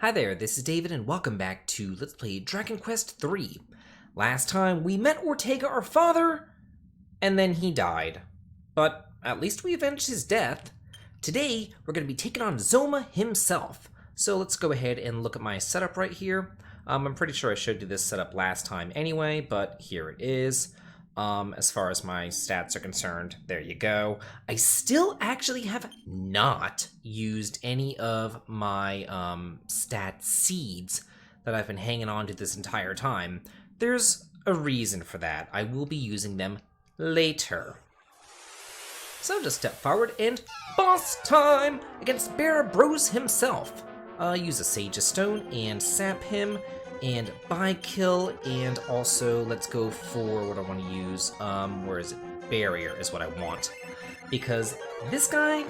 Hi there, this is David and welcome back to Let's Play Dragon Quest III. Last time we met Ortega, our father, and then he died. But at least we avenged his death. Today we're going to be taking on Zoma himself. So let's go ahead and look at my setup right here. I'm pretty sure I showed you this setup last time anyway, but here it is. As far as my stats are concerned, there you go. I still actually have not used any of my stat seeds that I've been hanging on to this entire time. There's a reason for that. I will be using them later. So just step forward and boss time against Baramos himself. Use a Sage's Stone and sap him. And buy kill, and also let's go for what I want to use. Where is it? Barrier is what I want. Because this guy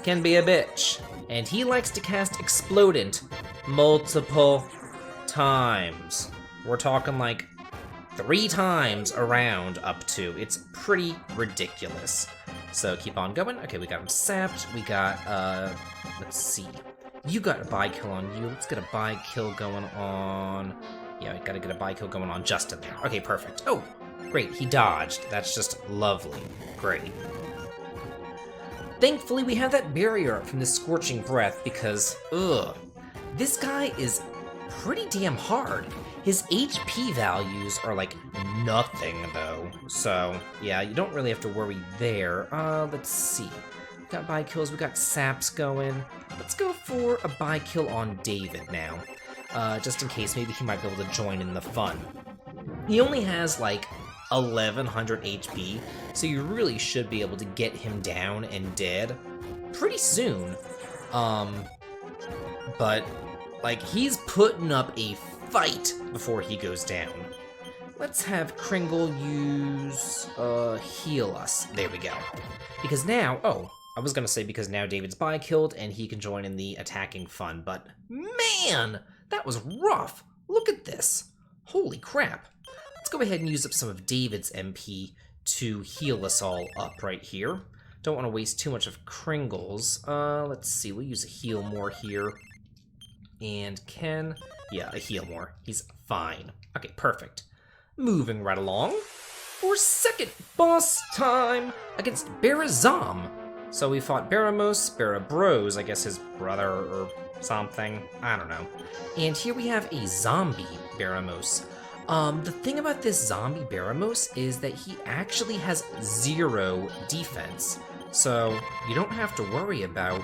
can be a bitch. And he likes to cast Explodent multiple times. We're talking like 3 times around up to. It's pretty ridiculous. So keep on going. Okay, we got him sapped. We got, let's see. You got a buy kill on you. Let's get a buy kill going on. Yeah, I gotta get a buy kill going on Justin there. Okay, perfect. Oh, great. He dodged. That's just lovely. Great. Thankfully, we have that barrier up from this Scorching Breath because, this guy is pretty damn hard. His HP values are like nothing, though. So, yeah, you don't really have to worry there. Let's see. We got buy kills, we got saps going. Let's go for a buy kill on David now. Just in case, maybe he might be able to join in the fun. He only has like 1100 HP, so you really should be able to get him down and dead pretty soon. But like he's putting up a fight before he goes down. Let's have Kringle use heal us. There we go. Because now, I was gonna say because now David's buy killed and he can join in the attacking fun, but man, that was rough. Look at this. Holy crap. Let's go ahead and use up some of David's MP to heal us all up right here. Don't want to waste too much of Kringle's. Let's see, we'll use a heal more here. And Ken, yeah, a heal more. He's fine. Okay, perfect. Moving right along for second boss time against Baramos. So we fought Baramos, I guess his brother or something. I don't know. And here we have a zombie Baramos. The thing about this zombie Baramos is that he actually has 0 defense. So you don't have to worry about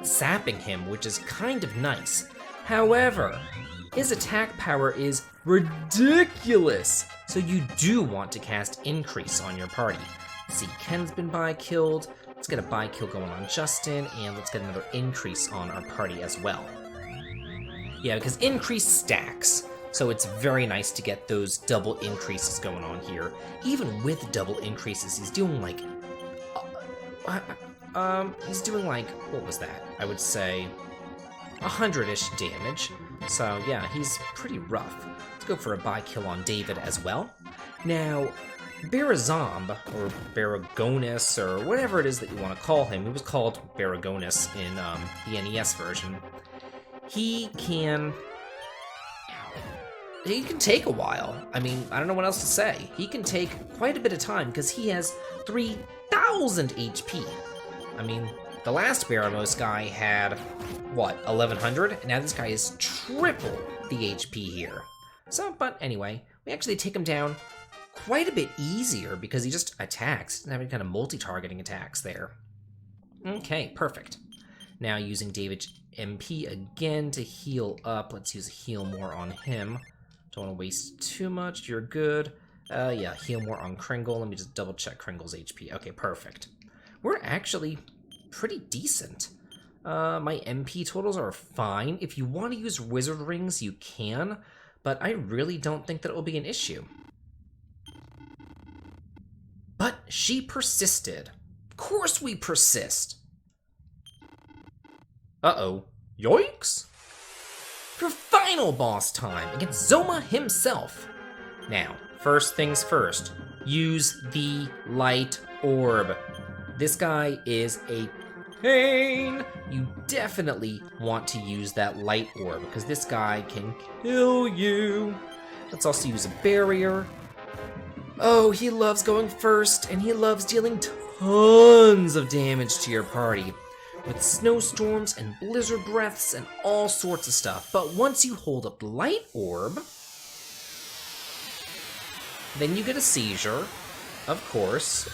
sapping him, which is kind of nice. However, his attack power is ridiculous. So you do want to cast Increase on your party. See, Ken's been buy killed. Let's get a buy kill going on Justin, and let's get another increase on our party as well. Yeah, because increase stacks, so it's very nice to get those double increases going on here. Even with double increases, he's doing like, what was that? I would say 100-ish damage. So yeah, he's pretty rough. Let's go for a buy kill on David as well. Now, Baramos, or Baramos, or whatever it is that you want to call him, he was called Baramos in the NES version. He can take a while. I mean, I don't know what else to say. He can take quite a bit of time because he has 3000 HP. I mean, the last Baramos guy had, what, 1100? And now this guy is triple the HP here. So, but anyway, we actually take him down quite a bit easier because he just attacks. Doesn't have any kind of multi-targeting attacks there. Okay, perfect. Now using David's MP again to heal up. Let's use a heal more on him. Don't want to waste too much. You're good. Yeah, heal more on Kringle. Let me just double check Kringle's HP. Okay, perfect. We're actually pretty decent. My MP totals are fine. If you want to use Wizard Rings, you can, but I really don't think that it will be an issue. But she persisted. Of course we persist. Uh-oh. Yoinks! For final boss time against Zoma himself. Now, first things first. Use the light orb. This guy is a pain. You definitely want to use that light orb because this guy can kill you. Let's also use a barrier. Oh, he loves going first, and he loves dealing tons of damage to your party with snowstorms and blizzard breaths and all sorts of stuff. But once you hold up the light orb, then you get a seizure, of course.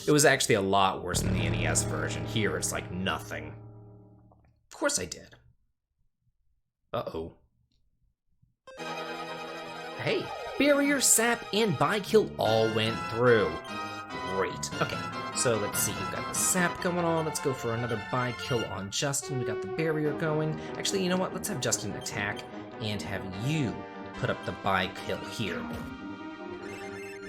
It was actually a lot worse than the NES version. Here, it's like nothing. Of course I did. Uh-oh. Hey, barrier, sap, and by-kill all went through. Great. Okay, so let's see. You've got the sap going on. Let's go for another by-kill on Justin. We got the barrier going. Actually, you know what? Let's have Justin attack and have you put up the by-kill here.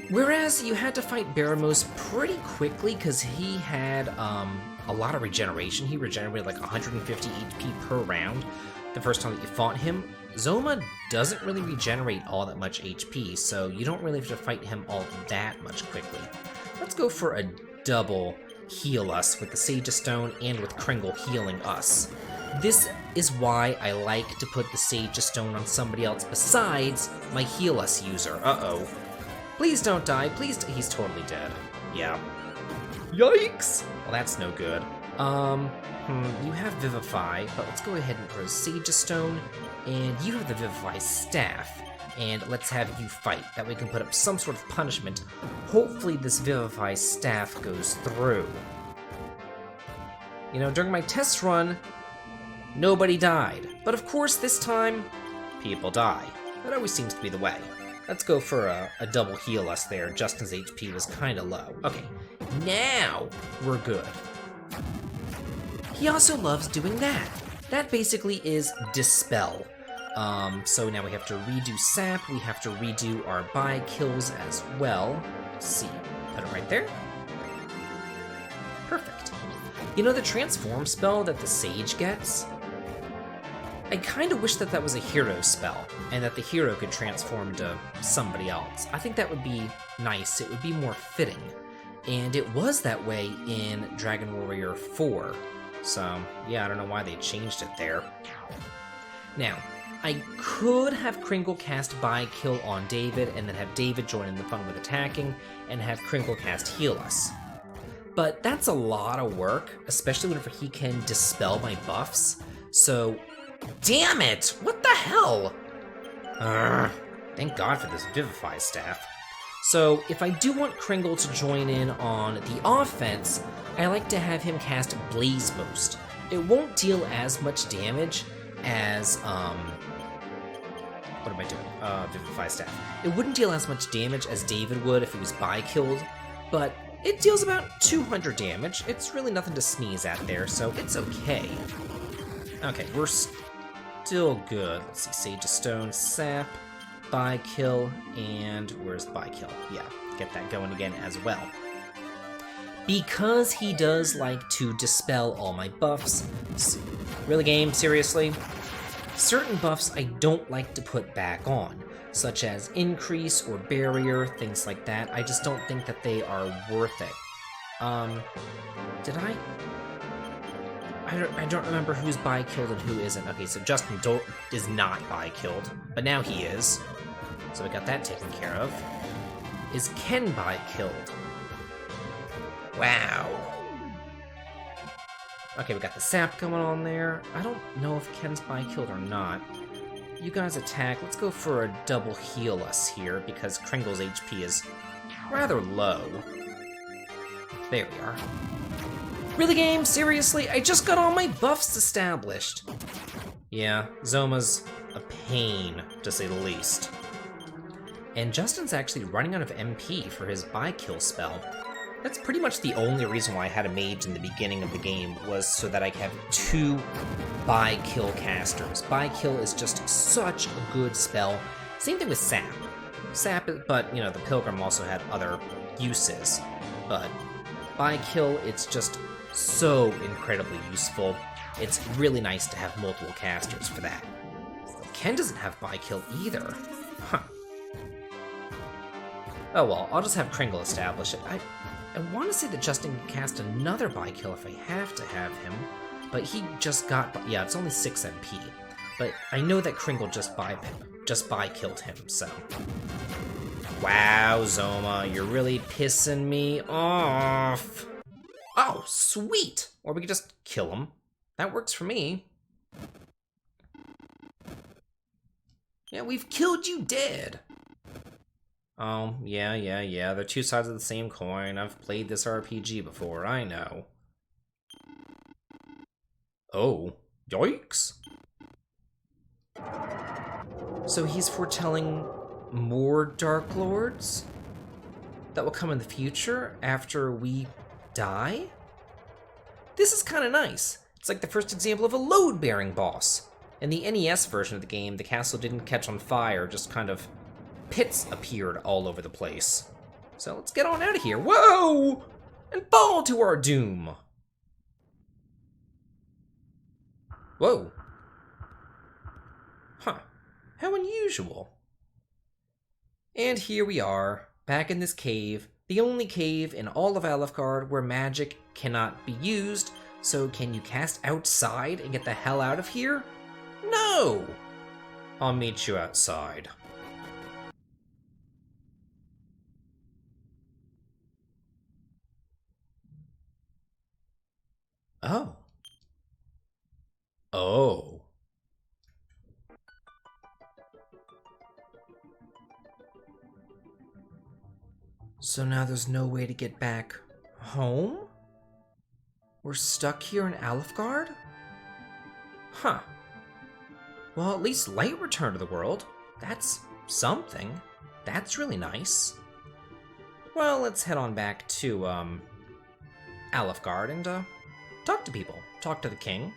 Whereas you had to fight Baramos pretty quickly because he had a lot of regeneration. He regenerated like 150 HP per round the first time that you fought him. Zoma doesn't really regenerate all that much HP, so you don't really have to fight him all that much quickly. Let's go for a double heal us with the Sage Stone and with Kringle healing us. This is why I like to put the Sage Stone on somebody else besides my heal us user. Uh-oh. Please don't die, please he's totally dead. Yeah. Yikes! Well, that's no good. You have Vivify, but let's go ahead and throw Sage Stone, and you have the Vivify Staff, and let's have you fight. That way we can put up some sort of punishment. Hopefully this Vivify Staff goes through. You know, during my test run, nobody died. But of course, this time, people die. That always seems to be the way. Let's go for a double heal us there. Justin's HP was kind of low. Okay, now we're good. He also loves doing that. That basically is Dispel. So now we have to redo Sap. We have to redo our buy kills as well. Let's see, put it right there. Perfect. You know the transform spell that the Sage gets? I kind of wish that that was a hero spell, and that the hero could transform to somebody else. I think that would be nice. It would be more fitting. And it was that way in Dragon Warrior 4. So, yeah, I don't know why they changed it there. Now, I could have Kringle cast By Kill on David, and then have David join in the fun with attacking, and have Kringle cast Heal Us. But that's a lot of work, especially whenever he can dispel my buffs. So, damn it! What the hell? Thank God for this Vivify Staff. So, if I do want Kringle to join in on the offense, I like to have him cast Blaze Boost. It won't deal as much damage as, what am I doing? Vivify Staff. It wouldn't deal as much damage as David would if he was by-killed, but it deals about 200 damage. It's really nothing to sneeze at there, so it's okay. Okay, we're still good. Let's see, Sage of Stone, Sap, By Kill, and where's By Kill? Yeah, get that going again as well. Because he does like to dispel all my buffs. Really, game? Seriously? Certain buffs I don't like to put back on, such as Increase or Barrier, things like that. I just don't think that they are worth it. Did I? I don't remember who's by-killed and who isn't. Okay, so Justin is not by-killed, but now he is. So we got that taken care of. Is Ken by-killed? Wow. Okay, we got the sap going on there. I don't know if Ken's by-killed or not. You guys attack. Let's go for a double heal us here, because Kringle's HP is rather low. There we are. Really, game? Seriously? I just got all my buffs established. Yeah, Zoma's a pain, to say the least. And Justin's actually running out of MP for his by-kill spell. That's pretty much the only reason why I had a mage in the beginning of the game, was so that I could have 2 by-kill casters. By-kill is just such a good spell. Same thing with Sap. Sap, but, you know, the Pilgrim also had other uses. But by-kill, it's just so incredibly useful. It's really nice to have multiple casters for that. Ken doesn't have by-kill either. Huh. Oh well, I'll just have Kringle establish it. I I want to say that Justin can cast another by-kill if I have to have him, but he just got... Yeah, it's only 6 MP. But I know that Kringle just by-killed him, so... Wow, Zoma, you're really pissing me off. Oh, sweet! Or we could just kill him. That works for me. Yeah, we've killed you dead. Oh, yeah. They're two sides of the same coin. I've played this RPG before, I know. Oh, yikes. So he's foretelling more Dark Lords that will come in the future after we die? This is kind of nice. It's like the first example of a load-bearing boss. In the NES version of the game, the castle didn't catch on fire, just kind of pits appeared all over the place. So let's get on out of here. Whoa! And fall to our doom. Whoa. Huh. How unusual. And here we are, back in this cave, the only cave in all of Alefgard where magic cannot be used, so can you cast outside and get the hell out of here? No! I'll meet you outside. Oh. Oh. So now there's no way to get back home? We're stuck here in Alefgard? Huh. Well, at least light returned to the world. That's something. That's really nice. Well, let's head on back to, Alefgard and, talk to people. Talk to the king.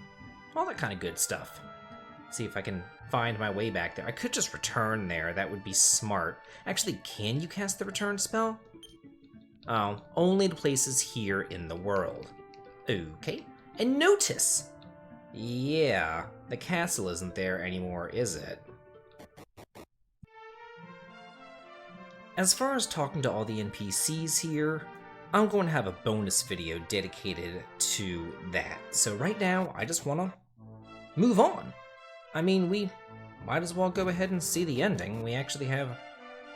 All that kind of good stuff. See if I can find my way back there. I could just return there. That would be smart. Actually, can you cast the return spell? Oh, only to places here in the world. Okay. And notice! Yeah, the castle isn't there anymore, is it? As far as talking to all the NPCs here, I'm going to have a bonus video dedicated to that. So right now, I just want to move on. I mean, we might as well go ahead and see the ending. We actually have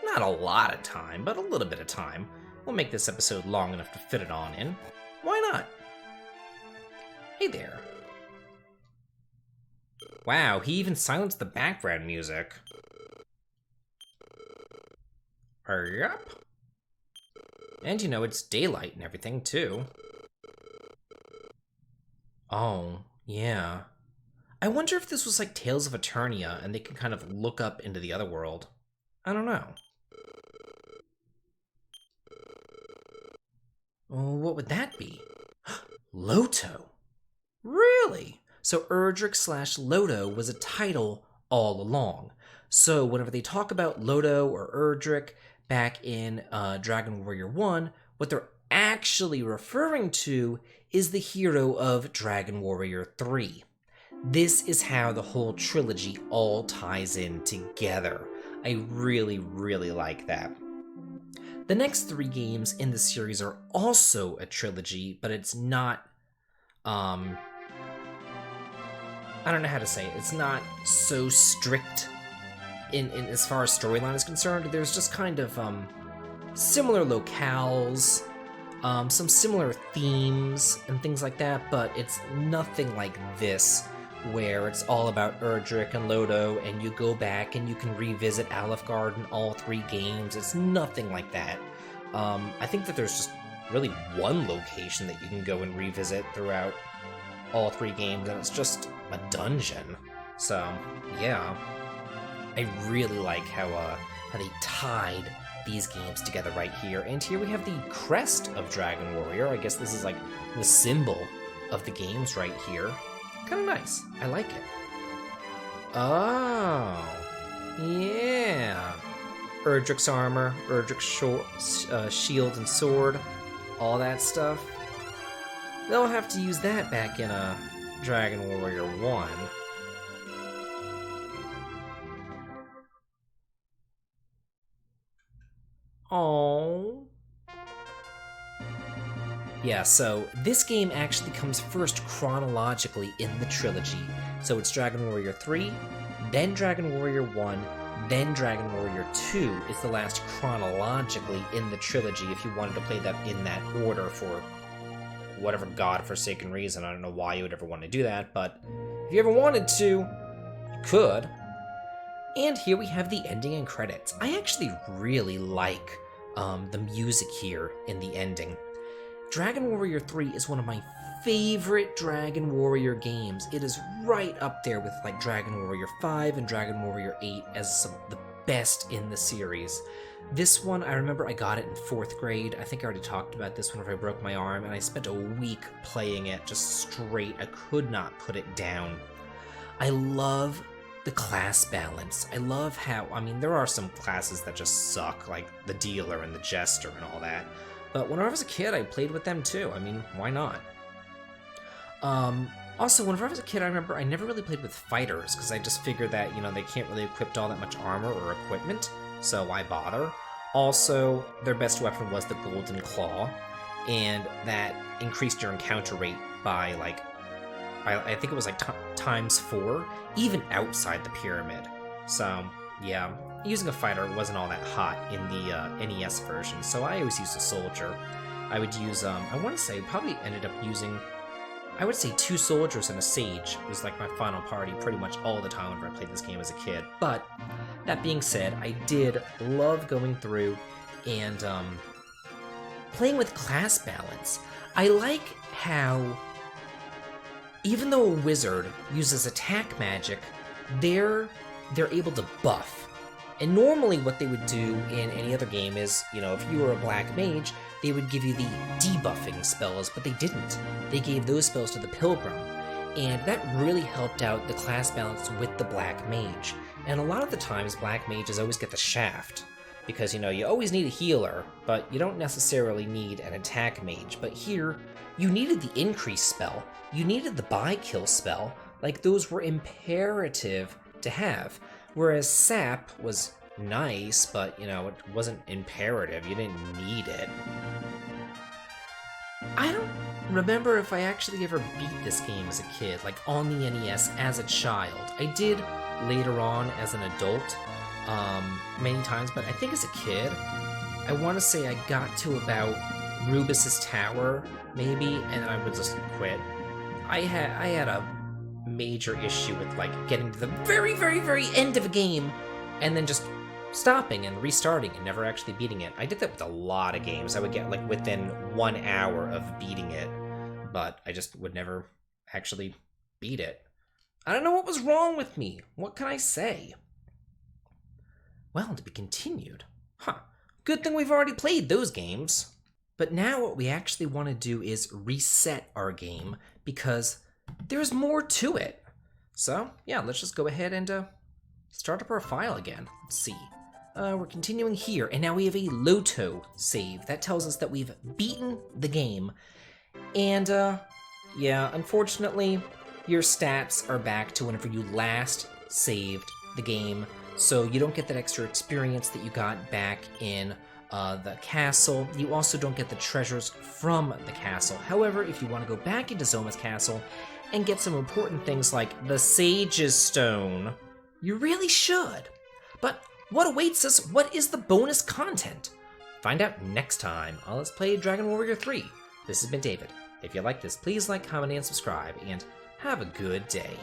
not a lot of time, but a little bit of time. We'll make this episode long enough to fit it on in. Why not? Hey there. Wow, he even silenced the background music. Yep. And you know, it's daylight and everything, too. Oh, yeah. I wonder if this was like Tales of Eternia and they can kind of look up into the other world. I don't know. Well, what would that be? Loto. Really? So Erdrick/Loto was a title all along. So whenever they talk about Loto or Erdrick back in Dragon Warrior 1, what they're actually referring to is the hero of Dragon Warrior 3. This is how the whole trilogy all ties in together. I really, really like that. The next 3 games in the series are also a trilogy, but it's not, I don't know how to say it. It's not so strict in as far as storyline is concerned. There's just kind of similar locales, some similar themes and things like that, but it's nothing like this, where it's all about Erdrick and Loto, and you go back and you can revisit Alefgard in all 3 games. It's nothing like that. I think that there's just really one location that you can go and revisit throughout all 3 games, and it's just a dungeon. So, yeah. I really like how they tied these games together right here. And here we have the crest of Dragon Warrior. I guess this is like the symbol of the games right here. Kind of nice. I like it. Oh, yeah. Erdrick's armor, Erdrick's shield and sword, all that stuff. They'll have to use that back in Dragon Warrior 1. Oh. Yeah, so this game actually comes first chronologically in the trilogy. So it's Dragon Warrior 3, then Dragon Warrior 1, then Dragon Warrior 2 is the last chronologically in the trilogy if you wanted to play them in that order for whatever godforsaken reason. I don't know why you would ever want to do that, but if you ever wanted to, you could. And here we have the ending and credits. I actually really like the music here in the ending. Dragon Warrior 3 is one of my favorite Dragon Warrior games. It is right up there with like Dragon Warrior 5 and Dragon Warrior 8 as some of the best in the series. This one, I remember I got it in 4th grade. I think I already talked about this whenever I broke my arm, and I spent a week playing it just straight. I could not put it down. I love the class balance. I love how, I mean, there are some classes that just suck, like the Dealer and the Jester and all that. But when I was a kid, I played with them too. I mean, why not? Also, whenever I was a kid, I remember I never really played with fighters, because I just figured that, you know, they can't really equip all that much armor or equipment, so why bother? Also, their best weapon was the Golden Claw, and that increased your encounter rate by, like, I think it was like times 4, even outside the pyramid. So, yeah, using a fighter wasn't all that hot in the NES version, so I always used a soldier. I would use, I want to say, probably ended up using, I would say 2 soldiers and a sage was like my final party pretty much all the time whenever I played this game as a kid. But, that being said, I did love going through and playing with class balance. I like how, even though a wizard uses attack magic, they're able to buff. And normally what they would do in any other game is, you know, if you were a black mage, they would give you the debuffing spells, but they didn't. They gave those spells to the pilgrim. And that really helped out the class balance with the black mage. And a lot of the times, black mages always get the shaft. Because, you know, you always need a healer, but you don't necessarily need an attack mage. But here, you needed the increase spell. You needed the buy-kill spell. Like, those were imperative to have. Whereas Sap was nice, but, you know, it wasn't imperative. You didn't need it. I don't remember if I actually ever beat this game as a kid, like on the NES as a child. I did later on as an adult, many times, but I think as a kid, I want to say I got to about Rubus's Tower, maybe, and then I would just quit. I had a major issue with, like, getting to the very, very, very end of a game, and then just stopping and restarting and never actually beating it. I did that with a lot of games. I would get, like, within 1 hour of beating it, but I just would never actually beat it. I don't know what was wrong with me. What can I say? Well, to be continued. Huh. Good thing we've already played those games. But now what we actually want to do is reset our game, because there's more to it. So, yeah, let's just go ahead and start up our file again. Let's see. We're continuing here, and now we have a Loto save. That tells us that we've beaten the game. And, yeah, unfortunately, your stats are back to whenever you last saved the game, so you don't get that extra experience that you got back in the castle. You also don't get the treasures from the castle. However, if you want to go back into Zoma's castle and get some important things like the Sage's Stone, you really should. But what awaits us? What is the bonus content? Find out next time on Let's Play Dragon Warrior 3. This has been David. If you like this, please like, comment, and subscribe, and have a good day.